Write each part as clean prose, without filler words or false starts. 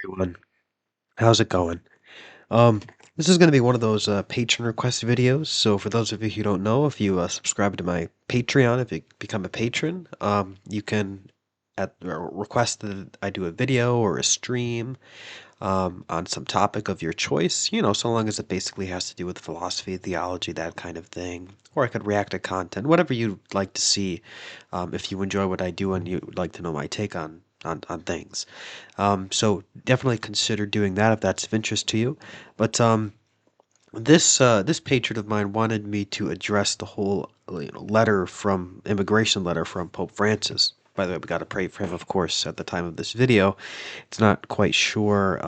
Everyone. How's it going? Um, this is going to be one of those patron request videos. So for those of you who don't know, if you subscribe to my Patreon, if you become a patron, you can request that I do a video or a stream on some topic of your choice. So long as it basically has to do with philosophy, theology, that kind of thing. Or I could react to content, whatever you'd like to see. If you enjoy what I do and you'd like to know my take on things. So definitely consider doing that if that's of interest to you. But this patron of mine wanted me to address the whole immigration letter from Pope Francis. By the way, we got to pray for him, of course, at the time of this video. It's not quite sure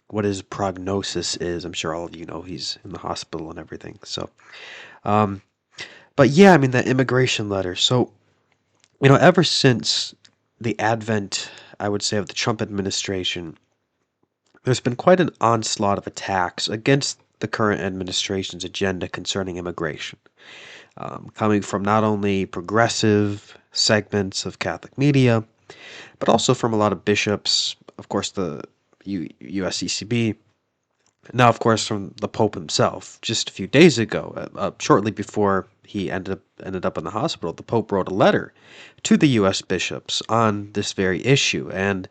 what his prognosis is. I'm sure all of you know he's in the hospital and everything. So, um, but yeah, I mean that immigration letter. So, ever since the advent, I would say, of the Trump administration, there's been quite an onslaught of attacks against the current administration's agenda concerning immigration, coming from not only progressive segments of Catholic media, but also from a lot of bishops, of course, the USCCB, now, of course, from the Pope himself. Just a few days ago, shortly before he ended up in the hospital, the Pope wrote a letter to the U.S. bishops on this very issue, and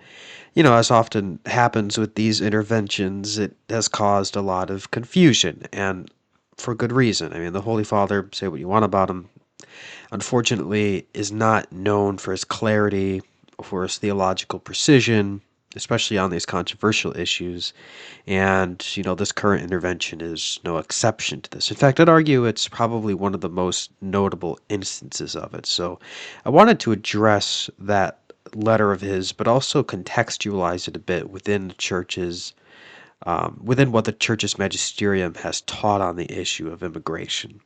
as often happens with these interventions, it has caused a lot of confusion, and for good reason. I mean, the Holy Father, say what you want about him, unfortunately is not known for his clarity, for his theological precision, especially on these controversial issues. And, this current intervention is no exception to this. In fact, I'd argue it's probably one of the most notable instances of it. So I wanted to address that letter of his, but also contextualize it a bit within the church's, within what the church's magisterium has taught on the issue of immigration,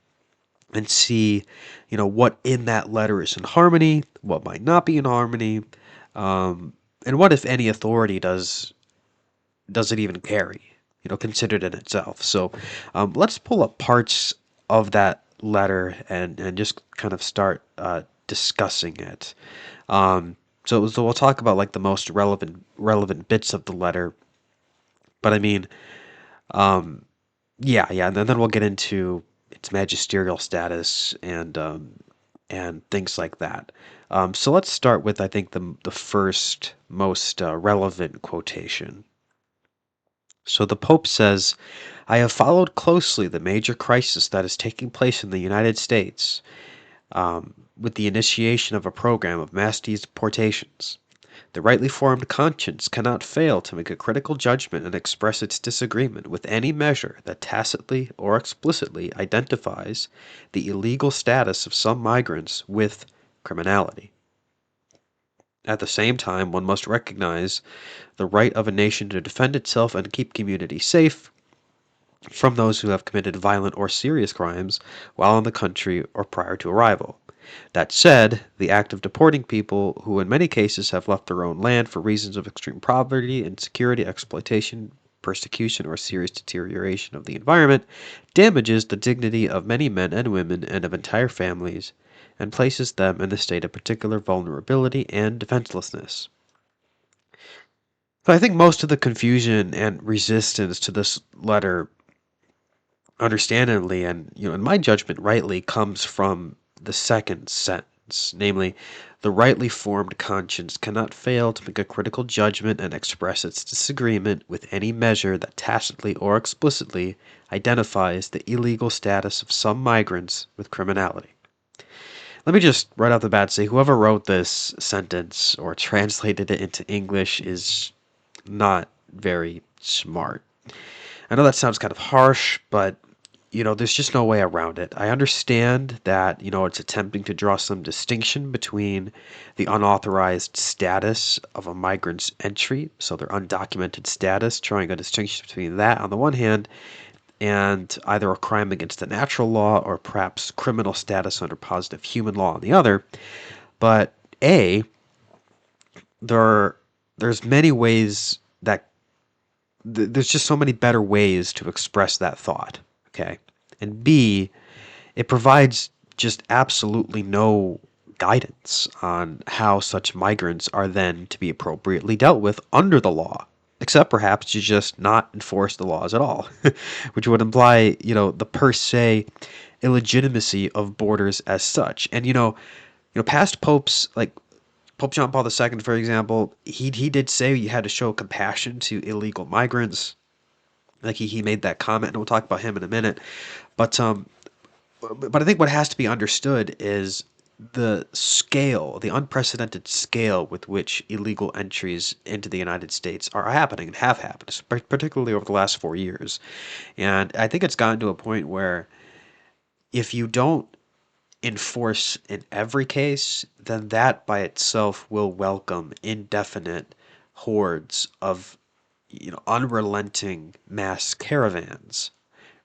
and see, what in that letter is in harmony, what might not be in harmony, and what, if any, authority does it even carry, considered in itself. So let's pull up parts of that letter and just kind of start discussing it. So we'll talk about like the most relevant bits of the letter. But I mean, um, yeah, and then we'll get into its magisterial status and things like that. So let's start with, I think, the first most relevant quotation. So the Pope says, "I have followed closely the major crisis that is taking place in the United States, with the initiation of a program of mass deportations. The rightly formed conscience cannot fail to make a critical judgment and express its disagreement with any measure that tacitly or explicitly identifies the illegal status of some migrants with criminality. At the same time, one must recognize the right of a nation to defend itself and keep community safe from those who have committed violent or serious crimes while in the country or prior to arrival. That said, the act of deporting people who in many cases have left their own land for reasons of extreme poverty, insecurity, exploitation, persecution, or serious deterioration of the environment damages the dignity of many men and women and of entire families and places them in a state of particular vulnerability and defenselessness." So I think most of the confusion and resistance to this letter, understandably, and in my judgment rightly, comes from the second sentence, namely, "The rightly formed conscience cannot fail to make a critical judgment and express its disagreement with any measure that tacitly or explicitly identifies the illegal status of some migrants with criminality." Let me just right off the bat say whoever wrote this sentence or translated it into English is not very smart. I know that sounds kind of harsh, but there's just no way around it. I understand that, it's attempting to draw some distinction between the unauthorized status of a migrant's entry, so their undocumented status, drawing a distinction between that on the one hand and either a crime against the natural law or perhaps criminal status under positive human law on the other. But A, there there's many ways that there's just so many better ways to express that thought, okay? And B, it provides just absolutely no guidance on how such migrants are then to be appropriately dealt with under the law. except perhaps to just not enforce the laws at all, which would imply, the per se illegitimacy of borders as such. And past popes like Pope John Paul II, for example, he did say you had to show compassion to illegal migrants. Like he made that comment, and we'll talk about him in a minute. But I think what has to be understood is the scale, the unprecedented scale with which illegal entries into the United States are happening and have happened, particularly over the last 4 years. And I think it's gotten to a point where if you don't enforce in every case, then that by itself will welcome indefinite hordes of unrelenting mass caravans,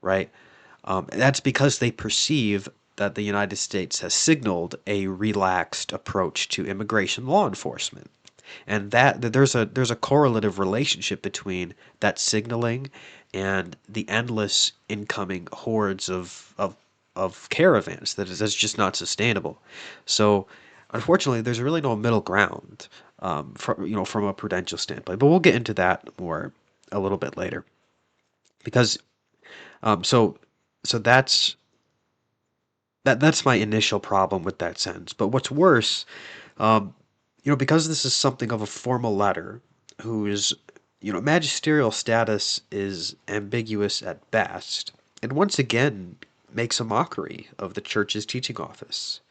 right? That's because they perceive that the United States has signaled a relaxed approach to immigration law enforcement, and that there's a correlative relationship between that signaling and the endless incoming hordes of caravans that's just not sustainable. So, unfortunately, there's really no middle ground from a prudential standpoint. But we'll get into that more a little bit later because so that's my initial problem with that sentence. But what's worse, um, because this is something of a formal letter, whose magisterial status is ambiguous at best, and once again makes a mockery of the church's teaching office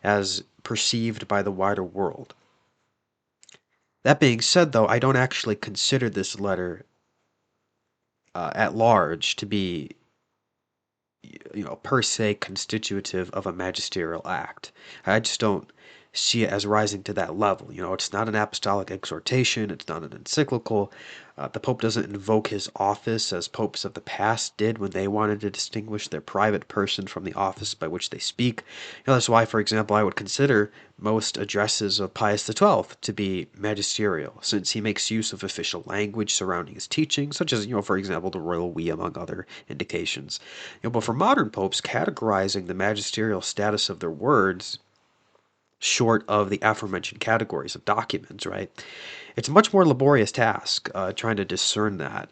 as perceived by the wider world. That being said, though, I don't actually consider this letter at large to be per se constitutive of a magisterial act. I just don't see it as rising to that level. It's not an apostolic exhortation, it's not an encyclical. The Pope doesn't invoke his office as popes of the past did when they wanted to distinguish their private person from the office by which they speak. That's why, for example, I would consider most addresses of Pius XII to be magisterial, since he makes use of official language surrounding his teaching, such as, for example, the royal we, among other indications. But for modern popes, categorizing the magisterial status of their words, short of the aforementioned categories of documents, right? It's a much more laborious task trying to discern that.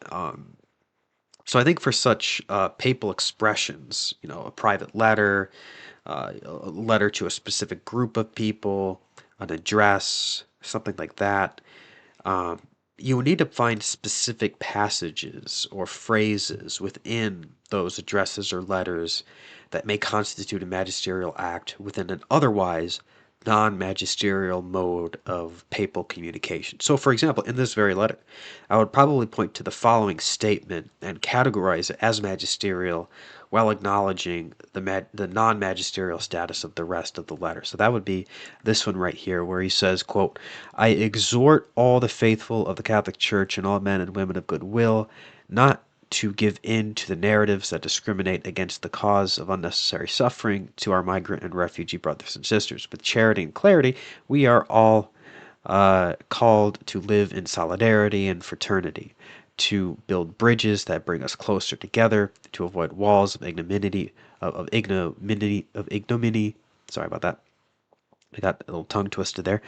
So I think for such papal expressions, a private letter, a letter to a specific group of people, an address, something like that, um, you would need to find specific passages or phrases within those addresses or letters that may constitute a magisterial act within an otherwise non magisterial mode of papal communication. So, for example, in this very letter, I would probably point to the following statement and categorize it as magisterial while acknowledging the non-magisterial status of the rest of the letter. So that would be this one right here, where he says, quote, "I exhort all the faithful of the Catholic Church and all men and women of good will not to give in to the narratives that discriminate against the cause of unnecessary suffering to our migrant and refugee brothers and sisters. With charity and clarity, we are all called to live in solidarity and fraternity, to build bridges that bring us closer together, to avoid walls of ignominy. Sorry about that. I got a little tongue twisted there.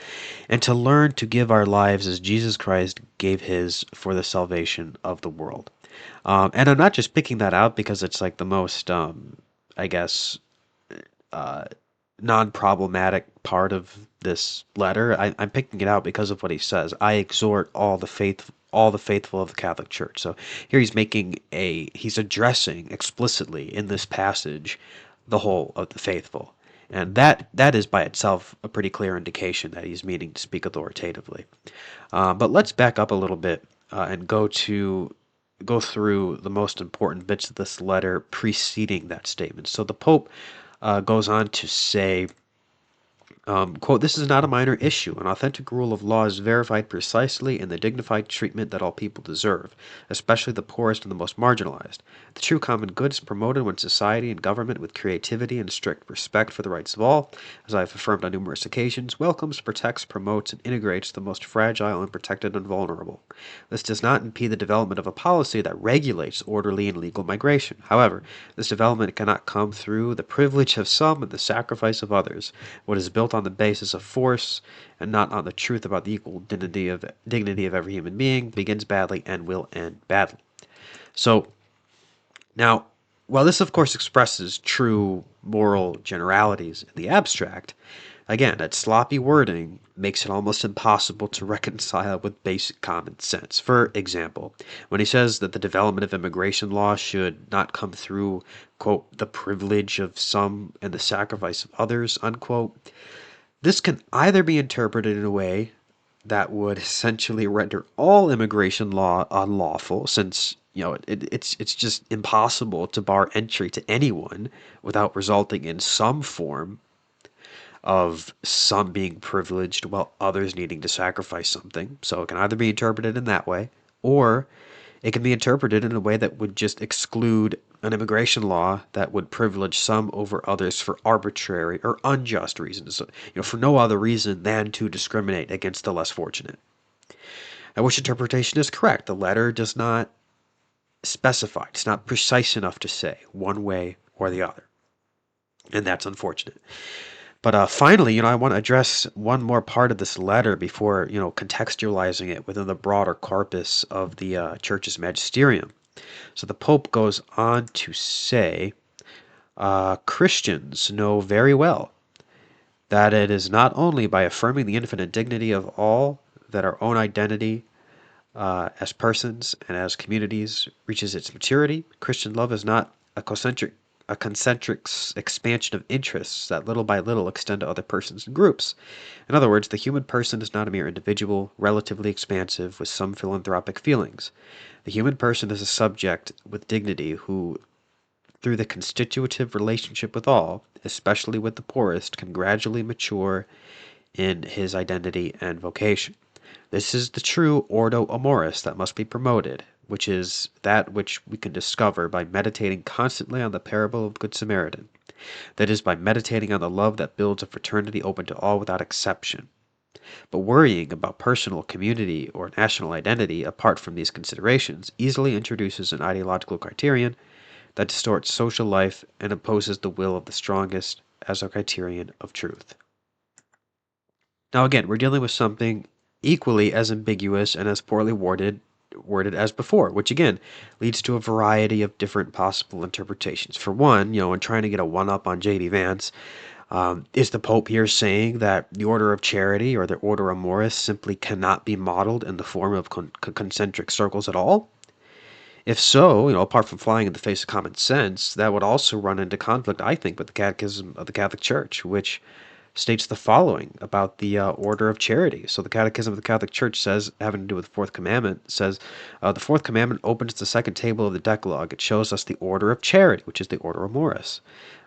And to learn to give our lives as Jesus Christ gave his for the salvation of the world." And I'm not just picking that out because it's like the most, I guess, uh, non-problematic part of this letter. I'm picking it out because of what he says. I exhort all the faithful of the Catholic Church. So here he's addressing explicitly in this passage the whole of the faithful. And that is by itself a pretty clear indication that he's meaning to speak authoritatively. But let's back up a little bit and go through the most important bits of this letter preceding that statement. So the Pope goes on to say, quote, "This is not a minor issue. An authentic rule of law is verified precisely in the dignified treatment that all people deserve, especially the poorest and the most marginalized. The true common good is promoted when society and government, with creativity and strict respect for the rights of all, as I have affirmed on numerous occasions, welcomes, protects, promotes, and integrates the most fragile, unprotected, and vulnerable. This does not impede the development of a policy that regulates orderly and legal migration. However, this development cannot come through the privilege of some and the sacrifice of others. What is built built on the basis of force and not on the truth about the equal dignity of every human being begins badly and will end badly. So now, while this of course expresses true moral generalities in the abstract, again, that sloppy wording makes it almost impossible to reconcile with basic common sense. For example, when he says that the development of immigration law should not come through, quote, the privilege of some and the sacrifice of others, unquote, this can either be interpreted in a way that would essentially render all immigration law unlawful, since it's just impossible to bar entry to anyone without resulting in some form of some being privileged while others needing to sacrifice something. So it can either be interpreted in that way, or it can be interpreted in a way that would just exclude an immigration law that would privilege some over others for arbitrary or unjust reasons, for no other reason than to discriminate against the less fortunate. Now, which interpretation is correct? The letter does not specify. It's not precise enough to say one way or the other. And that's unfortunate. But finally, I want to address one more part of this letter before, contextualizing it within the broader corpus of the church's magisterium. So the Pope goes on to say, Christians know very well that it is not only by affirming the infinite dignity of all that our own identity as persons and as communities reaches its maturity. Christian love is not a concentric expansion of interests that little by little extend to other persons and groups. In other words, the human person is not a mere individual, relatively expansive with some philanthropic feelings. The human person is a subject with dignity who, through the constitutive relationship with all, especially with the poorest, can gradually mature in his identity and vocation. This is the true ordo amoris that must be promoted, which is that which we can discover by meditating constantly on the parable of the Good Samaritan. That is, by meditating on the love that builds a fraternity open to all without exception. But worrying about personal, community, or national identity apart from these considerations easily introduces an ideological criterion that distorts social life and imposes the will of the strongest as a criterion of truth. Now again, we're dealing with something equally as ambiguous and as poorly worded as before, which again leads to a variety of different possible interpretations. For one, in trying to get a one-up on J.D. Vance, is the Pope here saying that the order of charity or the order amoris simply cannot be modeled in the form of concentric circles at all? If so, apart from flying in the face of common sense, that would also run into conflict, I think, with the Catechism of the Catholic Church, which states the following about the order of charity. So the Catechism of the Catholic Church says, having to do with the Fourth Commandment, says, the Fourth Commandment opens the second table of the Decalogue. It shows us the order of charity, which is the order amoris,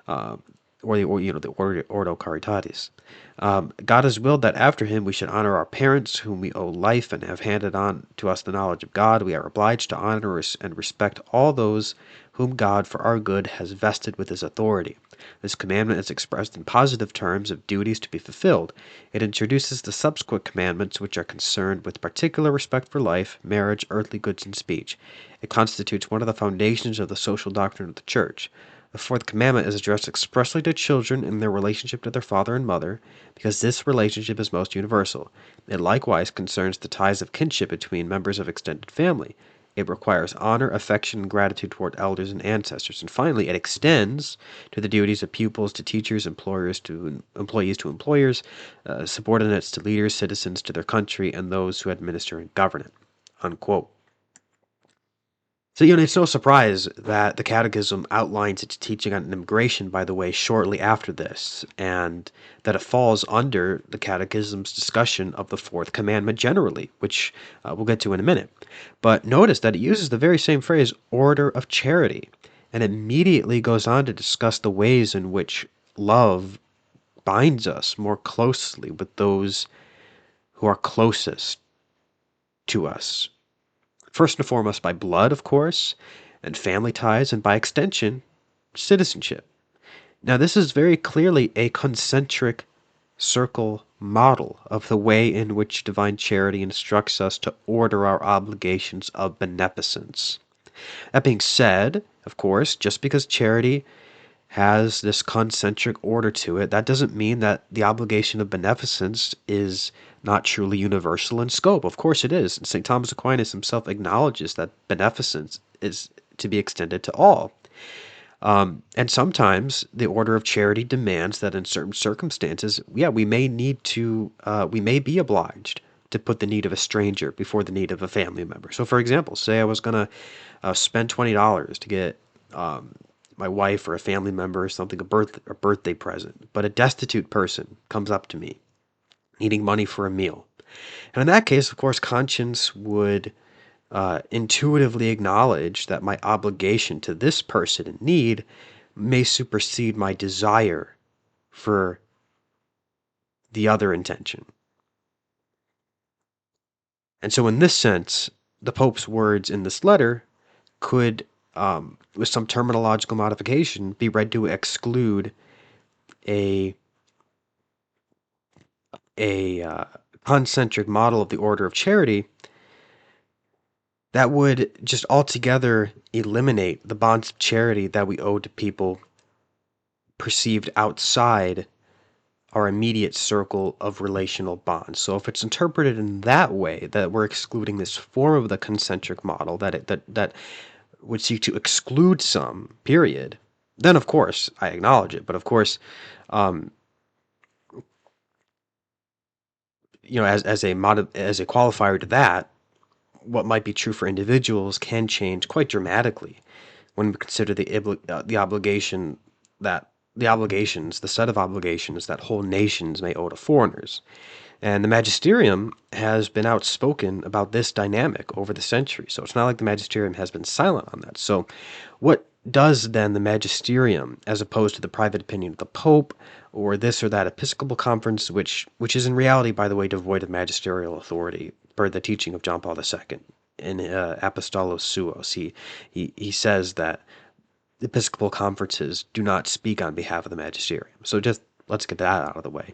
or the ordo caritatis. God has willed that after him we should honor our parents, whom we owe life and have handed on to us the knowledge of God. We are obliged to honor and respect all those whom God, for our good, has vested with his authority. This commandment is expressed in positive terms of duties to be fulfilled. It introduces the subsequent commandments which are concerned with particular respect for life, marriage, earthly goods, and speech. It constitutes one of the foundations of the social doctrine of the Church. The fourth commandment is addressed expressly to children in their relationship to their father and mother, because this relationship is most universal. It likewise concerns the ties of kinship between members of extended family. It requires honor, affection, and gratitude toward elders and ancestors. And finally, it extends to the duties of pupils to teachers, employees to employers, subordinates to leaders, citizens to their country, and those who administer and govern it. Unquote. So, it's no surprise that the Catechism outlines its teaching on immigration, by the way, shortly after this, and that it falls under the Catechism's discussion of the Fourth Commandment generally, which we'll get to in a minute. But notice that it uses the very same phrase, order of charity, and immediately goes on to discuss the ways in which love binds us more closely with those who are closest to us. First and foremost by blood, of course, and family ties, and by extension, citizenship. Now, this is very clearly a concentric circle model of the way in which divine charity instructs us to order our obligations of beneficence. That being said, of course, just because charity has this concentric order to it. That doesn't mean that the obligation of beneficence is not truly universal in scope. Of course it is. St. Thomas Aquinas himself acknowledges that beneficence is to be extended to all. And sometimes the order of charity demands that in certain circumstances, yeah, we may we may be obliged to put the need of a stranger before the need of a family member. So, for example, say I was going to spend $20 to get my wife or a family member or something a birthday present, but a destitute person comes up to me needing money for a meal. And in that case, of course, conscience would intuitively acknowledge that my obligation to this person in need may supersede my desire for the other intention. And so, in this sense, the Pope's words in this letter could, with some terminological modification, be read to exclude a concentric model of the order of charity that would just altogether eliminate the bonds of charity that we owe to people perceived outside our immediate circle of relational bonds. So if it's interpreted in that way, that we're excluding this form of the concentric model, that would seek to exclude some, period, then of course I acknowledge it. But of course, as a qualifier to that, what might be true for individuals can change quite dramatically when we consider the obligation that the set of obligations that whole nations may owe to foreigners. And the magisterium has been outspoken about this dynamic over the centuries. So it's not like the magisterium has been silent on that. So what does then the magisterium, as opposed to the private opinion of the Pope or this or that Episcopal conference, which is in reality, by the way, devoid of magisterial authority per the teaching of John Paul II in Apostolos Suos, he says that Episcopal conferences do not speak on behalf of the magisterium. So just let's get that out of the way.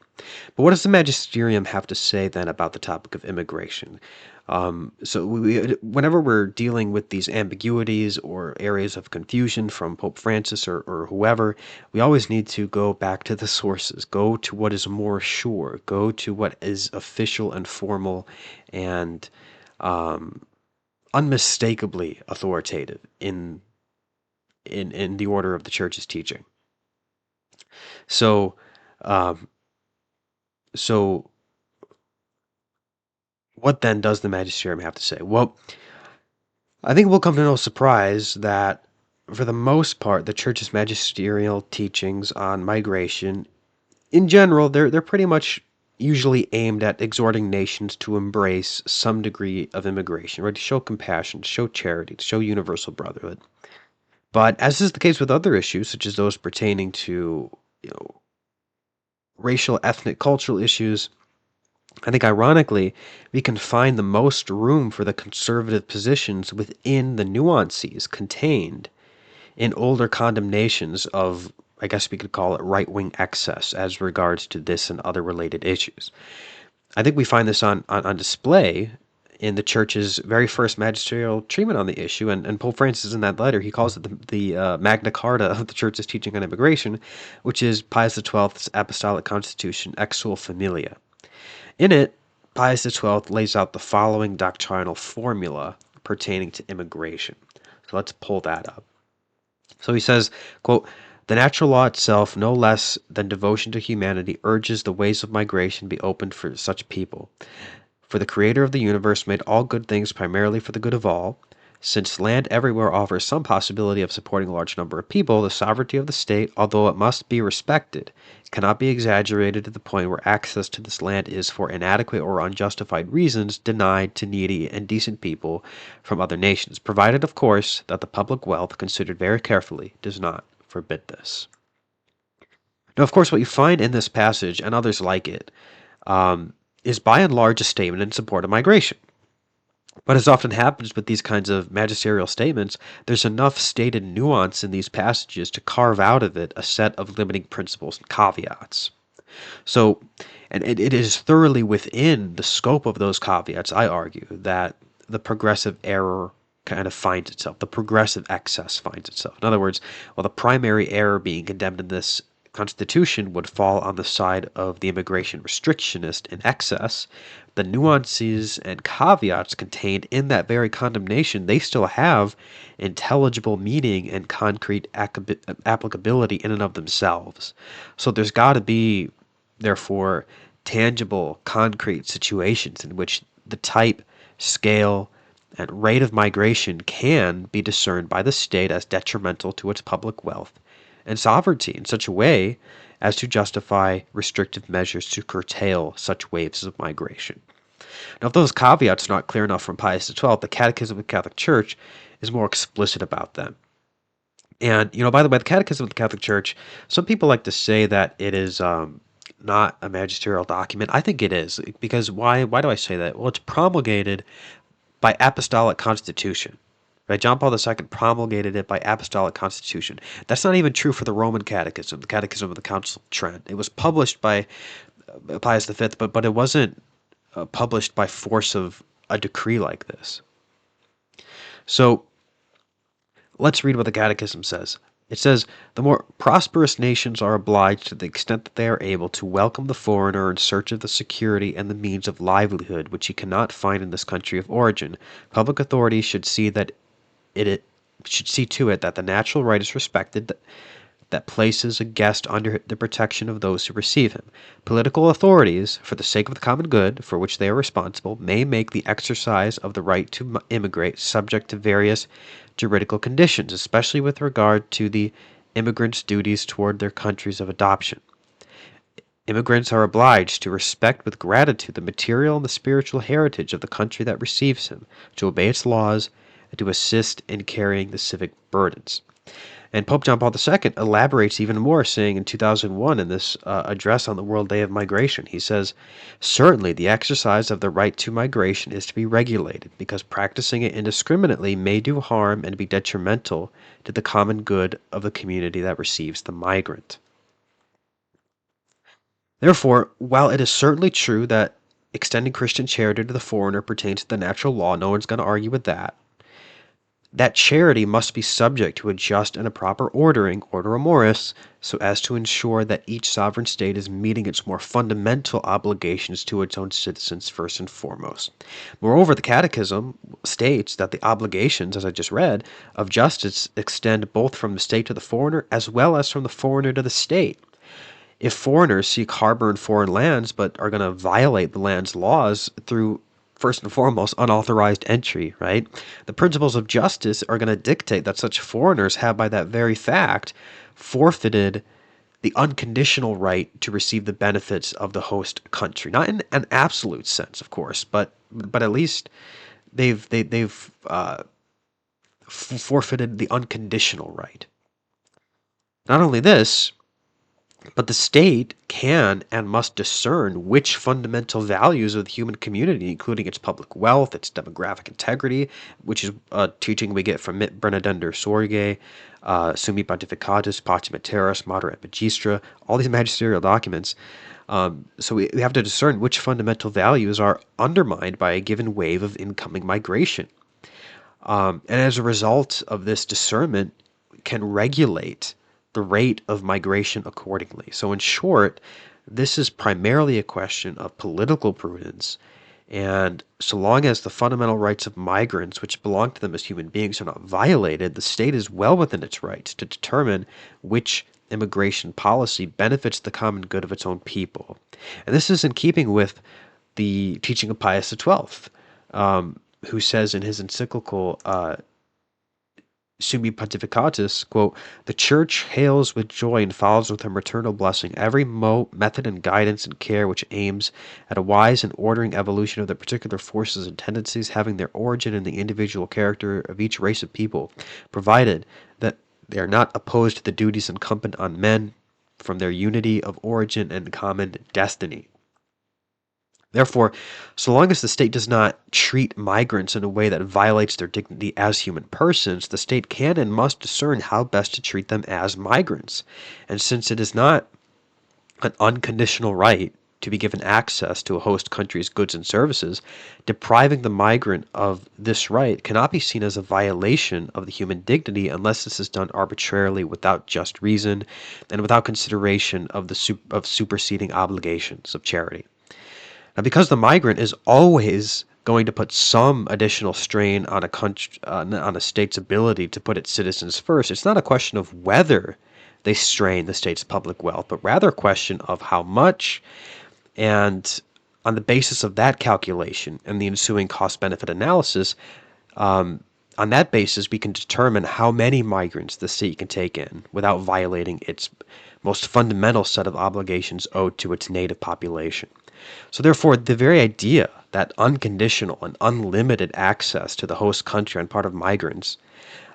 But what does the magisterium have to say then about the topic of immigration? Whenever we're dealing with these ambiguities or areas of confusion from Pope Francis or whoever, we always need to go back to the sources, go to what is more sure, go to what is official and formal and unmistakably authoritative in the order of the Church's teaching. So, so what then does the magisterium have to say? Well, I think we'll come to no surprise that, for the most part, the Church's magisterial teachings on migration, in general, they're pretty much usually aimed at exhorting nations to embrace some degree of immigration, right? To show compassion, to show charity, to show universal brotherhood. But as is the case with other issues, such as those pertaining to, racial, ethnic, cultural issues, I think ironically, we can find the most room for the conservative positions within the nuances contained in older condemnations of, I guess we could call it, right-wing excess as regards to this and other related issues. I think we find this on display in the Church's very first magisterial treatment on the issue, and Pope Francis in that letter, he calls it the Magna Carta of the Church's teaching on immigration, which is Pius XII's Apostolic Constitution, Exsul Familia. In it, Pius XII lays out the following doctrinal formula pertaining to immigration. So let's pull that up. So he says, quote, "The natural law itself, no less than devotion to humanity, urges the ways of migration be opened for such people. For the Creator of the universe made all good things primarily for the good of all. Since land everywhere offers some possibility of supporting a large number of people, the sovereignty of the state, although it must be respected, cannot be exaggerated to the point where access to this land is, for inadequate or unjustified reasons, denied to needy and decent people from other nations, provided, of course, that the public wealth, considered very carefully, does not forbid this." Now, of course, what you find in this passage, and others like it, is by and large a statement in support of migration. But as often happens with these kinds of magisterial statements, there's enough stated nuance in these passages to carve out of it a set of limiting principles and caveats. So, and it is thoroughly within the scope of those caveats, I argue, that the progressive error kind of finds itself. The progressive excess finds itself. In other words, while the primary error being condemned in this Constitution would fall on the side of the immigration restrictionist in excess, the nuances and caveats contained in that very condemnation, they still have intelligible meaning and concrete applicability in and of themselves. So there's got to be, therefore, tangible, concrete situations in which the type, scale, and rate of migration can be discerned by the state as detrimental to its public wealth and sovereignty in such a way as to justify restrictive measures to curtail such waves of migration. Now, if those caveats are not clear enough from Pius XII, the Catechism of the Catholic Church is more explicit about them. And, by the way, the Catechism of the Catholic Church, some people like to say that it is not a magisterial document. I think it is, because why do I say that? Well, it's promulgated by apostolic constitution. Right? John Paul II promulgated it by apostolic constitution. That's not even true for the Roman Catechism, the Catechism of the Council of Trent. It was published by Pius V, but it wasn't published by force of a decree like this. So let's read what the Catechism says. It says, the more prosperous nations are obliged to the extent that they are able to welcome the foreigner in search of the security and the means of livelihood which he cannot find in this country of origin. Public authorities should see to it that the natural right is respected, that places a guest under the protection of those who receive him. Political authorities, for the sake of the common good, for which they are responsible, may make the exercise of the right to immigrate subject to various juridical conditions, especially with regard to the immigrant's duties toward their countries of adoption. Immigrants are obliged to respect with gratitude the material and the spiritual heritage of the country that receives him, to obey its laws, and to assist in carrying the civic burdens. And Pope John Paul II elaborates even more, saying in 2001 in this address on the World Day of Migration, he says, certainly the exercise of the right to migration is to be regulated, because practicing it indiscriminately may do harm and be detrimental to the common good of the community that receives the migrant. Therefore, while it is certainly true that extending Christian charity to the foreigner pertains to the natural law, no one's going to argue with that, that charity must be subject to a just and a proper ordering, order amoris, so as to ensure that each sovereign state is meeting its more fundamental obligations to its own citizens first and foremost. Moreover, the Catechism states that the obligations, as I just read, of justice extend both from the state to the foreigner as well as from the foreigner to the state. If foreigners seek harbor in foreign lands but are going to violate the land's laws through first and foremost, unauthorized entry, right? The principles of justice are going to dictate that such foreigners have, by that very fact, forfeited the unconditional right to receive the benefits of the host country. Not in an absolute sense, of course, but at least they've forfeited the unconditional right. Not only this, but the state can and must discern which fundamental values of the human community, including its public wealth, its demographic integrity, which is a teaching we get from Mit Bernadender Sorge, Summi Pontificatus, Pacem Terras, Mater et Magistra, all these magisterial documents. So we have to discern which fundamental values are undermined by a given wave of incoming migration. And as a result of this discernment, can regulate the rate of migration accordingly. So in short, this is primarily a question of political prudence, and so long as the fundamental rights of migrants, which belong to them as human beings, are not violated, the state is well within its rights to determine which immigration policy benefits the common good of its own people. And this is in keeping with the teaching of Pius XII, who says in his encyclical Summi Pontificatus, quote, the Church hails with joy and follows with her maternal blessing every method and guidance and care which aims at a wise and ordering evolution of the particular forces and tendencies having their origin in the individual character of each race of people, provided that they are not opposed to the duties incumbent on men from their unity of origin and common destiny. Therefore, so long as the state does not treat migrants in a way that violates their dignity as human persons, the state can and must discern how best to treat them as migrants. And since it is not an unconditional right to be given access to a host country's goods and services, depriving the migrant of this right cannot be seen as a violation of the human dignity unless this is done arbitrarily without just reason and without consideration of of superseding obligations of charity. Now, because the migrant is always going to put some additional strain on a country, on a state's ability to put its citizens first, it's not a question of whether they strain the state's public wealth, but rather a question of how much. And on the basis of that calculation and the ensuing cost-benefit analysis, on that basis, we can determine how many migrants the state can take in without violating its most fundamental set of obligations owed to its native population. So therefore, the very idea that unconditional and unlimited access to the host country on part of migrants,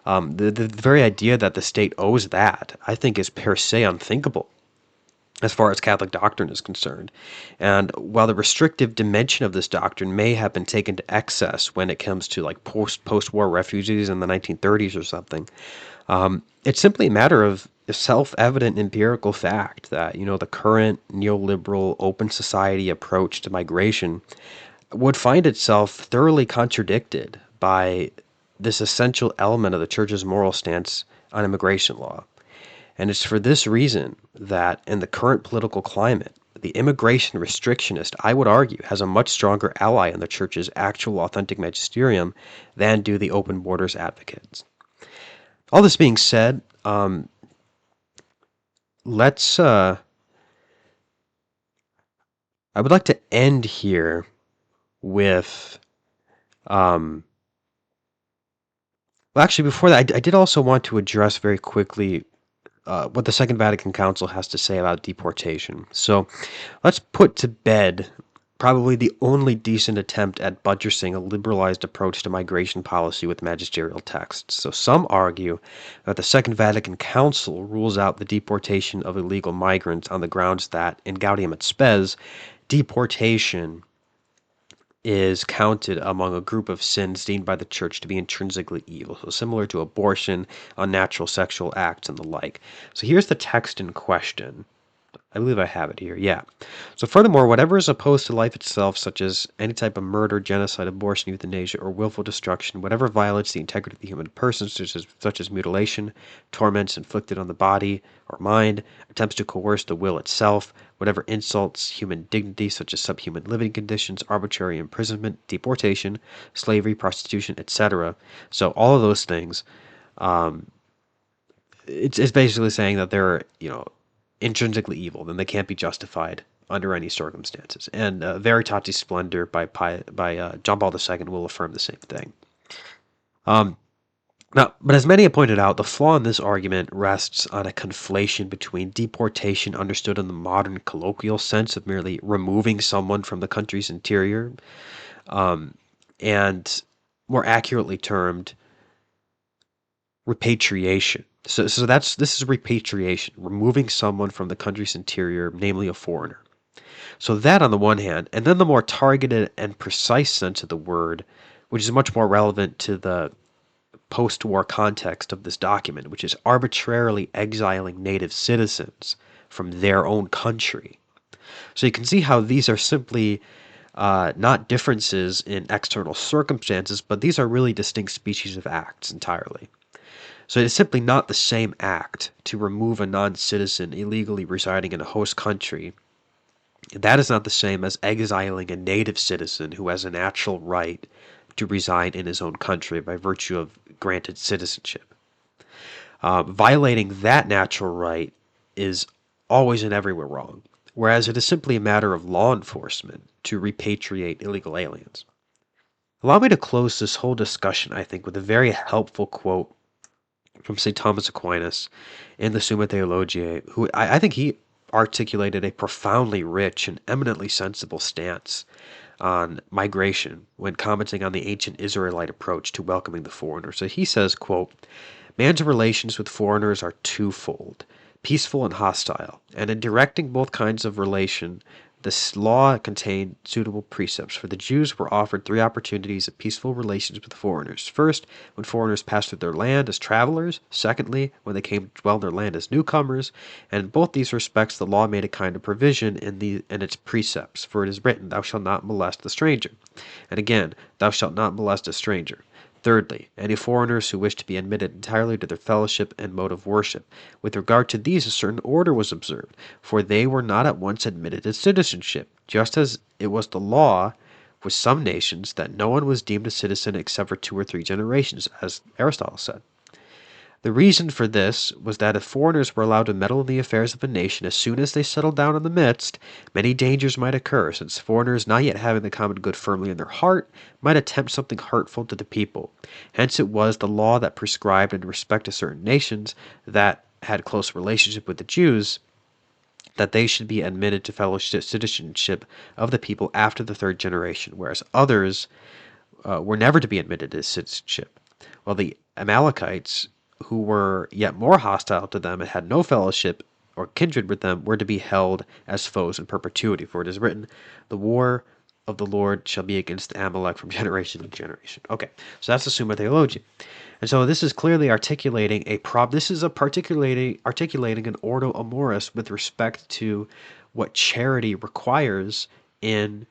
the very idea that the state owes that, I think is per se unthinkable as far as Catholic doctrine is concerned. And while the restrictive dimension of this doctrine may have been taken to excess when it comes to like post-war refugees in the 1930s or something, it's simply a matter of self-evident empirical fact that, the current neoliberal open society approach to migration would find itself thoroughly contradicted by this essential element of the church's moral stance on immigration law. And it's for this reason that in the current political climate, the immigration restrictionist, I would argue, has a much stronger ally in the church's actual authentic magisterium than do the open borders advocates. All this being said, let's I would like to end here with well, actually before that, I did also want to address very quickly what the Second Vatican Council has to say about deportation. So let's put to bed probably the only decent attempt at buttressing a liberalized approach to migration policy with magisterial texts. So some argue that the Second Vatican Council rules out the deportation of illegal migrants on the grounds that, in Gaudium et Spes, deportation is counted among a group of sins deemed by the church to be intrinsically evil, so similar to abortion, unnatural sexual acts, and the like. So here's the text in question. I believe I have it here. Yeah. So furthermore, whatever is opposed to life itself, such as any type of murder, genocide, abortion, euthanasia, or willful destruction, whatever violates the integrity of the human person, such as mutilation, torments inflicted on the body or mind, attempts to coerce the will itself, whatever insults human dignity, such as subhuman living conditions, arbitrary imprisonment, deportation, slavery, prostitution, etc. So all of those things, it's basically saying that they're, intrinsically evil, then they can't be justified under any circumstances. And Veritatis Splendor by John Paul II will affirm the same thing. Now, but as many have pointed out, the flaw in this argument rests on a conflation between deportation understood in the modern colloquial sense of merely removing someone from the country's interior, and more accurately termed repatriation. So this is repatriation, removing someone from the country's interior, namely a foreigner. So that on the one hand, and then the more targeted and precise sense of the word, which is much more relevant to the post-war context of this document, which is arbitrarily exiling native citizens from their own country. So you can see how these are simply not differences in external circumstances, but these are really distinct species of acts entirely. So it is simply not the same act to remove a non-citizen illegally residing in a host country. That is not the same as exiling a native citizen who has a natural right to reside in his own country by virtue of granted citizenship. Violating that natural right is always and everywhere wrong, whereas it is simply a matter of law enforcement to repatriate illegal aliens. Allow me to close this whole discussion, I think, with a very helpful quote from St. Thomas Aquinas in the Summa Theologiae, who I think he articulated a profoundly rich and eminently sensible stance on migration when commenting on the ancient Israelite approach to welcoming the foreigner. So he says, quote, "Man's relations with foreigners are twofold, peaceful and hostile, and in directing both kinds of relation, This law contained suitable precepts, for the Jews were offered three opportunities of peaceful relations with foreigners. First, when foreigners passed through their land as travelers. Secondly, when they came to dwell in their land as newcomers. And in both these respects, the law made a kind of provision in its precepts. For it is written, Thou shalt not molest the stranger. And again, Thou shalt not molest a stranger. Thirdly, any foreigners who wished to be admitted entirely to their fellowship and mode of worship. With regard to these, a certain order was observed, for they were not at once admitted to citizenship, just as it was the law with some nations that no one was deemed a citizen except for 2 or 3 generations, as Aristotle said. The reason for this was that if foreigners were allowed to meddle in the affairs of a nation as soon as they settled down in the midst, many dangers might occur, since foreigners, not yet having the common good firmly in their heart, might attempt something hurtful to the people. Hence it was the law that prescribed in respect to certain nations that had close relationship with the Jews, that they should be admitted to fellowship citizenship of the people after the 3rd generation, whereas others were never to be admitted to citizenship. While the Amalekites, who were yet more hostile to them and had no fellowship or kindred with them, were to be held as foes in perpetuity. For it is written, The war of the Lord shall be against Amalek from generation to generation. Okay, so that's the Summa Theologiae. And so this is clearly articulating this is articulating an ordo amoris with respect to what charity requires in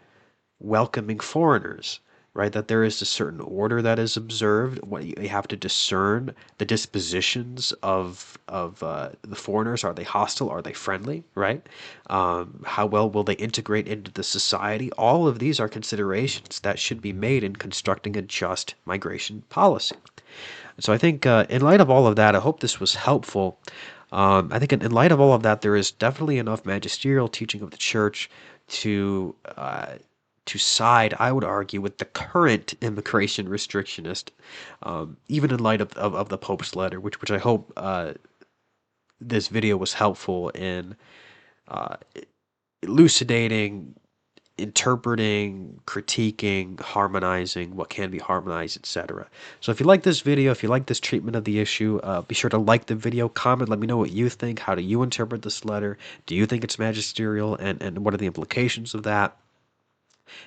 welcoming foreigners, right? That there is a certain order that is observed. What you have to discern the dispositions of the foreigners. Are they hostile? Are they friendly? Right? How well will they integrate into the society? All of these are considerations that should be made in constructing a just migration policy. So I think in light of all of that, I hope this was helpful. I think in light of all of that, there is definitely enough magisterial teaching of the church to side, I would argue, with the current immigration restrictionist, even in light of the Pope's letter, which I hope this video was helpful in uh, elucidating, interpreting, critiquing, harmonizing what can be harmonized, etc. So if you like this video, if you like this treatment of the issue, be sure to like the video, comment, let me know what you think. How do you interpret this letter? Do you think it's magisterial? And what are the implications of that?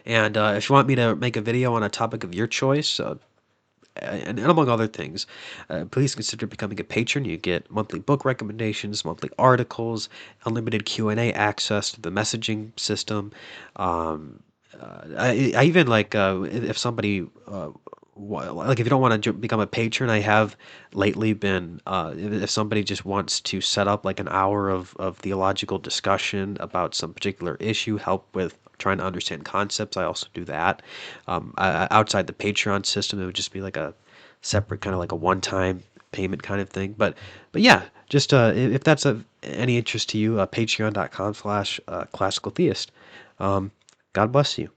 And if you want me to make a video on a topic of your choice, and among other things, please consider becoming a patron. You get monthly book recommendations, monthly articles, unlimited Q&A access to the messaging system. I even like if somebody like if you don't want to become a patron, I have lately been if somebody just wants to set up like an hour of theological discussion about some particular issue, help with trying to understand concepts, I also do that. Outside the Patreon system, it would just be like a separate kind of like a one-time payment kind of thing. But yeah, just if that's of any interest to you, patreon.com/classical theist. God bless you.